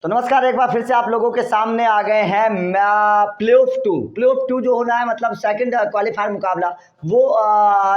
तो नमस्कार, एक बार फिर से आप लोगों के सामने आ गए हैं प्ले ऑफ टू जो होना है, मतलब सेकंड क्वालीफायर मुकाबला वो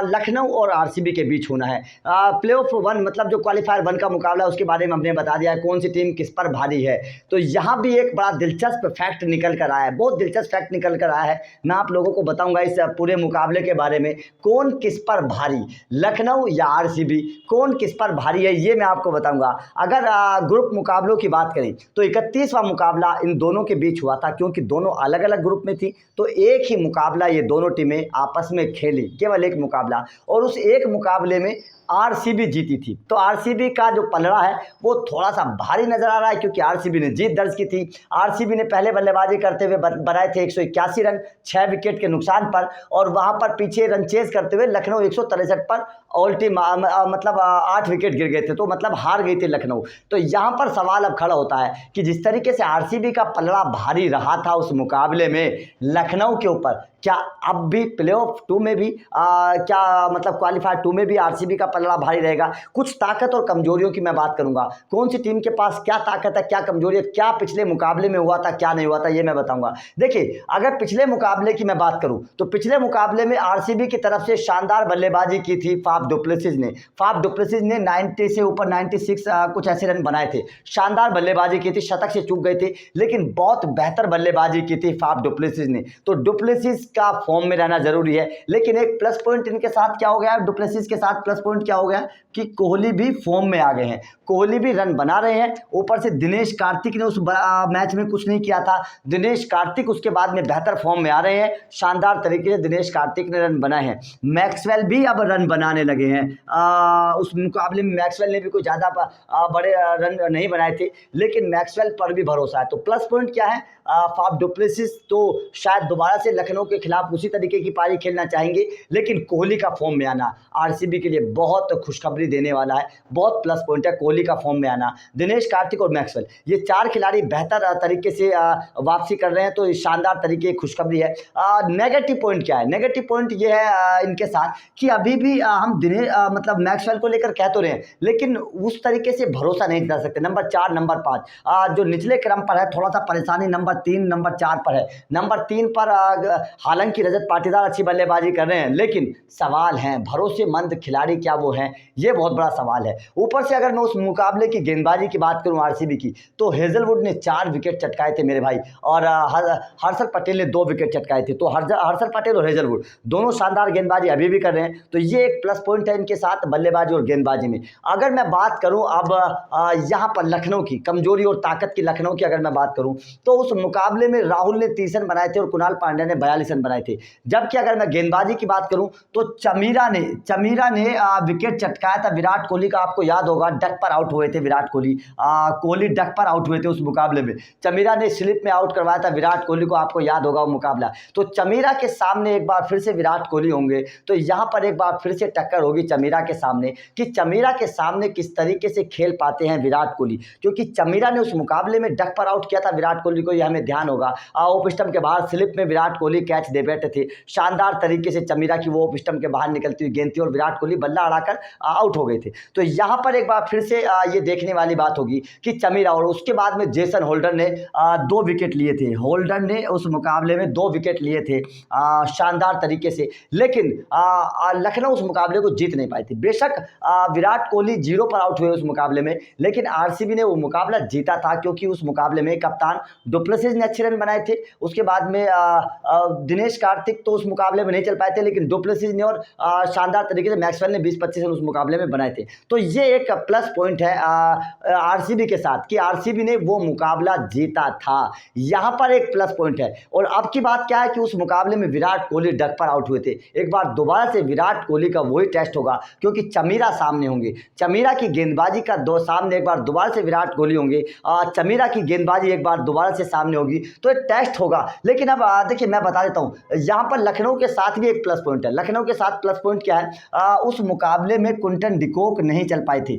लखनऊ और आरसीबी के बीच होना है। प्ले ऑफ वन मतलब जो क्वालीफायर वन का मुकाबला है उसके बारे में हमने बता दिया है कौन सी टीम किस पर भारी है। तो यहाँ भी एक बड़ा दिलचस्प फैक्ट निकल कर आया है, बहुत दिलचस्प फैक्ट निकल कर आया है। मैं आप लोगों को बताऊंगा इस पूरे मुकाबले के बारे में, कौन किस पर भारी, लखनऊ या आरसीबी, कौन किस पर भारी है ये मैं आपको बताऊंगा। अगर ग्रुप मुकाबलों की बात करें तो 31वां मुकाबला इन दोनों के बीच हुआ था, क्योंकि दोनों अलग अलग ग्रुप में थी। तो एक ही मुकाबला ये दोनों टीमें आपस में खेली, केवल एक मुकाबला, और उस एक मुकाबले में आरसीबी जीती थी। तो आरसीबी का जो पलड़ा है वो थोड़ा सा भारी नजर आ रहा है, क्योंकि आरसीबी ने जीत दर्ज की थी। आरसीबी ने पहले बल्लेबाजी करते हुए बनाए थे 181 रन 6 विकेट के नुकसान पर, और वहां पर पीछे रन चेज करते हुए लखनऊ 163 पर ऑल्टी मतलब 8 विकेट गिर गए थे, तो मतलब हार गई थी लखनऊ। तो यहाँ पर सवाल अब खड़ा होता है कि जिस तरीके से आरसीबी का पलड़ा भारी रहा था उस मुकाबले में लखनऊ के ऊपर, क्या अब भी प्ले ऑफ टू में भी क्या मतलब क्वालीफायर टू में भी आरसीबी का पलड़ा भारी रहेगा? कुछ ताकत और कमजोरियों की मैं बात करूंगा, कौन सी टीम के पास क्या ताकत है, क्या कमजोरी है, क्या पिछले मुकाबले में हुआ था, क्या नहीं हुआ था, ये मैं बताऊंगा। देखिए, अगर पिछले मुकाबले की मैं बात करूं तो पिछले मुकाबले में आरसीबी की तरफ से शानदार बल्लेबाजी की थी फाफ डुप्लेसिस ने। फाफ डुप्लेसिस ने 90 से ऊपर 96 कुछ ऐसे रन बनाए थे। शानदार बल्लेबाजी की थी, शतक से चूक गए थे, लेकिन बहुत बेहतर बल्लेबाजी की थी फाफ डुप्लेसिस ने। तो डुप्लेसिस का फॉर्म में रहना जरूरी है, लेकिन एक प्लस पॉइंट इनके साथ क्या हो गया, डुप्लेसिस के साथ प्लस पॉइंट क्या हो गया कि कोहली भी फॉर्म में आ गए हैं, कोहली भी रन बना रहे हैं। ऊपर से दिनेश कार्तिक ने उस मैच में कुछ नहीं किया था, दिनेश कार्तिक उसके बाद में बेहतर फॉर्म में आ रहे हैं, शानदार तरीके से दिनेश कार्तिक ने रन बनाए हैं। मैक्सवेल भी अब रन बनाने लगे हैं। उस मुकाबले में मैक्सवेल ने भी कोई ज़्यादा बड़े रन नहीं बनाए थे, लेकिन मैक्सवेल पर भी भरोसा है। तो प्लस पॉइंट क्या है, फाफ डुप्लेसिस तो शायद दोबारा से लखनऊ के खिलाफ उसी तरीके की पारी खेलना चाहेंगे, लेकिन कोहली का फॉर्म में आना आरसीबी के लिए बहुत खुशखबरी देने वाला है, बहुत प्लस पॉइंट है कोहली का फॉर्म में आना। दिनेश कार्तिक और मैक्सवेल, ये चार खिलाड़ी बेहतर तरीके से वापसी कर रहे हैं, तो शानदार तरीके की खुशखबरी है। नेगेटिव पॉइंट क्या है, नेगेटिव पॉइंट ये है इनके साथ कि अभी भी हम दिनेश मतलब मैक्सवेल को लेकर कह तो रहे हैं, लेकिन उस तरीके से भरोसा नहीं कर सकते। नंबर 4 नंबर 5 जो निचले क्रम पर है, थोड़ा सा परेशानी नंबर 3 नंबर 4 पर है। नंबर 3 पर हालांकि रजत पाटीदार अच्छी बल्लेबाजी कर रहे हैं, लेकिन सवाल है भरोसेमंद खिलाड़ी क्या वो हैं, ये बहुत बड़ा सवाल है। ऊपर से अगर मैं उस मुकाबले की गेंदबाजी की बात करूं आरसीबी की, तो हेजलवुड ने 4 विकेट चटकाए थे मेरे भाई, और हर्षल पटेल ने 2 विकेट चटकाए थे। तो हर्षल पटेल और हेजलवुड दोनों शानदार गेंदबाजी अभी भी कर रहे हैं, तो ये एक प्लस पॉइंट है इनके साथ बल्लेबाजी और गेंदबाजी में। अगर मैं बात करूं अब यहाँ पर लखनऊ की कमजोरी और ताकत की, लखनऊ की अगर मैं बात करूं तो उस मुकाबले में राहुल ने 30 रन बनाए थे और कुणाल पांड्या ने 42 रन बनाए थे। जबकि अगर मैं गेंदबाजी की बात करूं तो चमीरा ने विकेट चटकाया था विराट कोहली का, आपको याद होगा डक पर आउट हुए थे विराट कोहली, कोहली डक पर आउट हुए थे उस मुकाबले में। चमीरा ने स्लिप में आउट करवाया था विराट कोहली को, आपको याद होगा वो मुकाबला। तो चमीरा के सामने एक बार फिर से विराट कोहली होंगे, तो यहाँ पर एक बार फिर से टक्कर होगी चमीरा के सामने कि चमीरा के सामने किस तरीके से खेल पाते हैं विराट कोहली, क्योंकि चमीरा ने उस मुकाबले में डक पर आउट किया था विराट कोहली को, यह हमें ध्यान होगा। ऑफ स्टंप के बाहर स्लिप में विराट कोहली कैच दे बैठे थे, शानदार तरीके से चमीरा की वो ऑफ स्टंप के बाहर निकलती हुई गेंद थी और विराट कोहली बल्ला अड़ाकर आउट हो गए थे। तो यहाँ पर एक बार फिर से ये देखने वाली बात होगी कि चमीरा, और उसके बाद में जेसन होल्डर ने 2 विकेट लिए थे, होल्डर ने उस मुकाबले में 2 विकेट लिए थे शानदार तरीके से, लेकिन लखनऊ उस मुकाबले को जीत नहीं पाई थी। बेशक विराट कोहली 0 पर आउट हुए उस मुकाबले में, लेकिन आरसीबी ने वो मुकाबला जीता था, क्योंकि उस मुकाबले में कप्तान डुप्लेसिस ने अच्छे रन बनाए थे। उसके बाद में दिनेश कार्तिक तो उस मुकाबले में नहीं चल पाए थे, लेकिन डुप्लेसिस ने और शानदार तरीके से मैक्सवेल ने 20-25 रन उस मुकाबले में बनाए थे। तो ये एक प्लस पॉइंट है आरसीबी के साथ कि आरसीबी ने वो मुकाबला जीता था, यहाँ पर एक प्लस पॉइंट है। और अब की बात क्या है कि उस मुकाबले में विराट कोहली डक पर आउट हुए थे। एक बार दोबारा से विराट कोहली का वही टेस्ट होगा, क्योंकि चमीरा सामने होंगे, चमीरा की गेंदबाजी का सामने एक बार दोबारा से विराट कोहली होंगे, चमीरा की गेंदबाजी एक बार दोबारा से सामने होगी, तो एक टेस्ट होगा। लेकिन अब देखिए मैं बता देता हूँ हूँ, यहाँ पर लखनऊ के साथ भी एक प्लस पॉइंट है। लखनऊ के साथ प्लस पॉइंट क्या है, उस मुकाबले में क्विंटन डिकॉक नहीं चल पाई थी,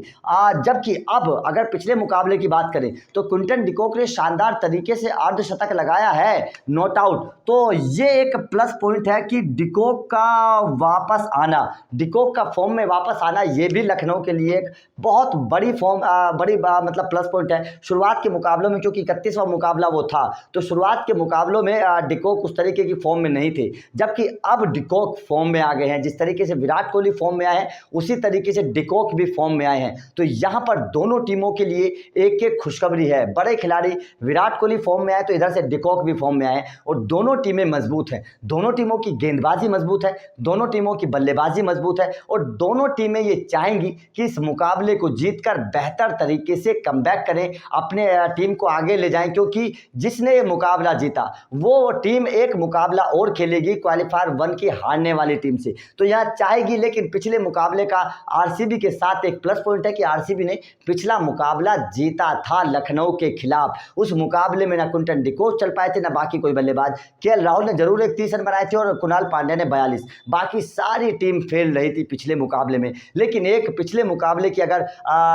जबकि अब अगर पिछले मुकाबले की बात करें तो क्विंटन डिकॉक ने शानदार तरीके से अर्धशतक लगाया है, नॉट आउट। तो ये एक प्लस पॉइंट है कि डिकॉक का वापस आना, डिकॉक का फॉर्म में वापस आना, ये भी लखनऊ के लिए एक बहुत बड़ी मतलब प्लस पॉइंट है। शुरुआत के मुकाबलों में, क्योंकि 31वां मुकाबला वो था, तो शुरुआत के मुकाबलों में डिकॉक उस तरीके की फॉर्म में नहीं थे, जबकि अब डिकॉक फॉर्म में आ गए हैं। जिस तरीके से विराट कोहली फॉर्म में आए हैं उसी तरीके से डिकॉक भी फॉर्म में आए हैं। तो यहाँ पर दोनों टीमों के लिए एक एक खुशखबरी है। बड़े खिलाड़ी विराट कोहली फॉर्म में आए तो इधर से डिकॉक भी फॉर्म में आए, और दोनों टीमें मजबूत हैं। दोनों टीमों की गेंदबाजी मजबूत है, दोनों टीमों की बल्लेबाजी मजबूत है, और दोनों टीमें ये चाहेंगी कि इस मुकाबले को जीतकर बेहतर तरीके से कमबैक करें, अपने टीम को आगे ले जाएं, क्योंकि जिसने ये मुकाबला जीता वो टीम एक मुकाबला और खेलेगी क्वालीफायर 1 की हारने वाली टीम से, तो यहाँ चाहेगी। लेकिन पिछले मुकाबले का आरसीबी के साथ एक प्लस पॉइंट है कि आरसीबी ने पिछला मुकाबला जीता था लखनऊ के खिलाफ। उस मुकाबले में ना क्विंटन डिकॉक चल पाए थे, ना बाकी कोई बल्लेबाज। केएल राहुल ने जरूर एक 30 रन बनाए थे और कुणाल पांड्या ने 42, बाकी सारी टीम फेल रही थी पिछले मुकाबले में। लेकिन एक पिछले मुकाबले की अगर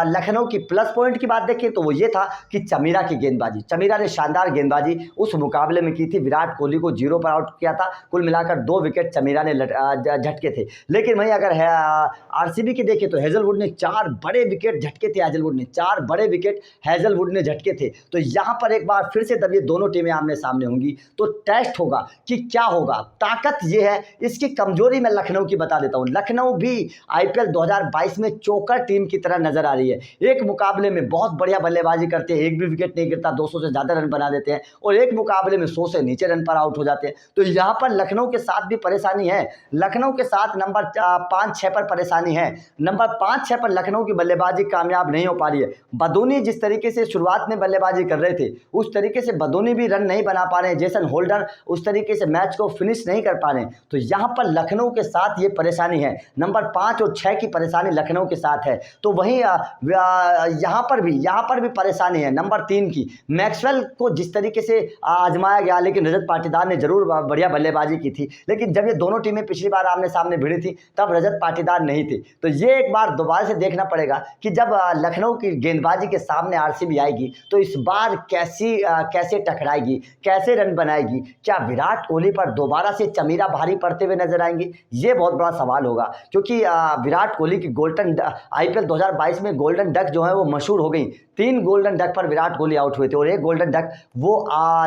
लखनऊ की प्लस पॉइंट की बात देखें तो वो ये था कि चमीरा की गेंदबाजी, चमीरा ने शानदार गेंदबाजी उस मुकाबले में की थी। विराट कोहली को 0 पर आउट किया था, कुल मिलाकर 2 विकेट चमीरा ने झटके थे। लेकिन वहीं अगर आरसीबी की देखें तो हेजलवुड ने 4 बड़े विकेट झटके थे, हेजलवुड ने 4 बड़े विकेट हेजलवुड ने झटके थे। तो यहाँ पर एक बार फिर से तब ये दोनों टीमें आमने सामने होंगी तो टेस्ट होगा कि क्या होगा। ताकत ये है, इसकी कमजोरी मैं लखनऊ की बता देता हूँ। लखनऊ भी आईपीएल 2022 में चोकर टीम की तरह नजर आ रही है। एक मुकाबले में बहुत बढ़िया बल्लेबाजी करते हैं, एक भी विकेट नहीं गिरता, 200 से ज़्यादा रन बना देते हैं, और एक मुकाबले में 100 से नीचे रन पर आउट हो जाते हैं। तो यहाँ पर लखनऊ के साथ भी परेशानी है, लखनऊ के साथ नंबर 5-6 पर परेशानी है। नंबर 5-6 पर लखनऊ की बल्लेबाजी कामयाब नहीं हो पा रही है। बदूनी जिस तरीके से शुरुआत में बल्लेबाजी कर रहे थे उस तरीके से बदूनी भी रन नहीं बना पा रहे हैं, जेसन होल्डर उस तरीके से मैच को फिनिश नहीं कर पा रहे हैं। तो यहाँ पर लखनऊ के साथ ये परेशानी है, नंबर 5 और 6 की परेशानी लखनऊ के साथ है। तो वहीं यहाँ पर भी परेशानी है नंबर 3 की। मैक्सवेल को जिस तरीके से आजमाया गया, लेकिन रजत पाटीदार ने जरूर बढ़िया बल्लेबाजी की थी, लेकिन जब ये दोनों टीमें पिछली बार आमने सामने भिड़ी थी तब रजत पाटीदार नहीं थे। तो ये एक बार दोबारा से देखना पड़ेगा कि जब लखनऊ की गेंदबाजी के सामने आरसीबी आएगी तो इस बार कैसे टकराएगी, कैसे रन बनाएगी। क्या विराट कोहली पर दोबारा से चमीरा भारी पड़ते हुए नजर आएंगे, ये बहुत बड़ा सवाल होगा। क्योंकि विराट कोहली की गोल्डन आईपीएल 2022 में गोल्डन डक जो है वो मशहूर हो गई। 3 गोल्डन डक पर विराट कोहली आउट हुए थे, और एक गोल्डन डक वो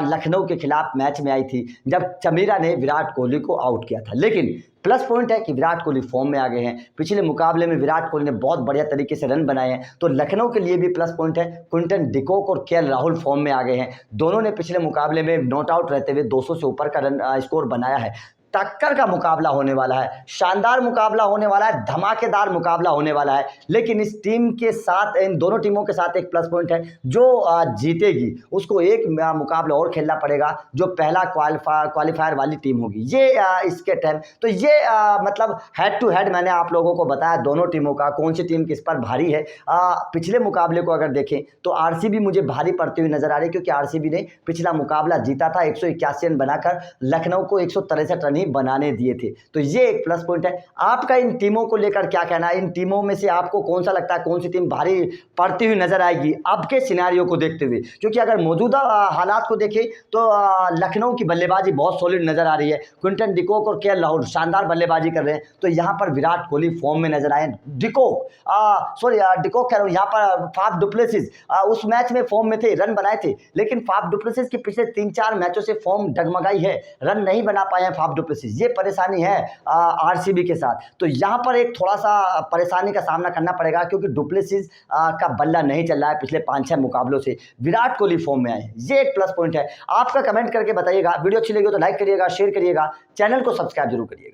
लखनऊ के खिलाफ मैच में आई थी जब चमीरा ने विराट कोहली को आउट किया था। लेकिन प्लस पॉइंट है कि विराट कोहली फॉर्म में आ गए हैं। पिछले मुकाबले में विराट कोहली ने बहुत बढ़िया तरीके से रन बनाए हैं, तो लखनऊ के लिए भी प्लस पॉइंट है। क्विंटन डिकॉक और केएल राहुल फॉर्म में आ गए हैं। दोनों ने पिछले मुकाबले में नॉट आउट रहते हुए 200 से ऊपर का रन स्कोर बनाया है। टक्कर का मुकाबला होने वाला है, शानदार मुकाबला होने वाला है, धमाकेदार मुकाबला होने वाला है। लेकिन इस टीम के साथ, इन दोनों टीमों के साथ एक प्लस पॉइंट है, जो जीतेगी उसको एक मुकाबला और खेलना पड़ेगा, जो पहला क्वालीफायर वाली टीम होगी। ये इसके टाइम तो ये मतलब हेड टू हेड मैंने आप लोगों को बताया दोनों टीमों का, कौन सी टीम किस पर भारी है। पिछले मुकाबले को अगर देखें तो आरसीबी मुझे भारी पड़ती हुई नजर आ रही है, क्योंकि आरसीबी ने पिछला मुकाबला जीता था 181 रन बनाकर, लखनऊ को 163 रन बनाने दिए थे। तो ये एक प्लस पॉइंट है। आपका इन टीमों को लेकर क्या कहना है? इन टीमों में से आपको कौन सा लगता है, कौन सी टीम भारी पड़ती हुई नजर आएगी अब के सिनेरियो को देखते हुए? क्योंकि अगर मौजूदा हालात को देखें तो लखनऊ की बल्लेबाजी बहुत सॉलिड नजर आ रही है। क्विंटन डिकॉक और केएल राहुल शानदार बल्लेबाजी कर रहे हैं। तो यहाँ पर विराट कोहली फॉर्म में नजर आए। डिकॉक कह रहा हूँ, यहाँ पर फाफ डुप्लेसिस उस मैच में फॉर्म में थे, रन बनाए थे, लेकिन फाफ डुप्लेसिस के पिछले 3-4 मैचों से फॉर्म डगमगाई है, रन नहीं बना पाए हैं फाफ डुप्लेसिस। ये परेशानी है आरसीबी के साथ। तो यहाँ पर एक थोड़ा सा परेशानी का सामना करना पड़ेगा, क्योंकि डुप्लेसिस का बल्ला नहीं चल रहा है पिछले 5-6 मुकाबलों से। विराट कोहली फॉर्म में आए, ये एक प्लस पॉइंट है। आपका कमेंट करके बताइएगा। वीडियो अच्छी लगी हो तो लाइक करिएगा, शेयर करिएगा, चैनल को सब्सक्राइब जरूर करिएगा।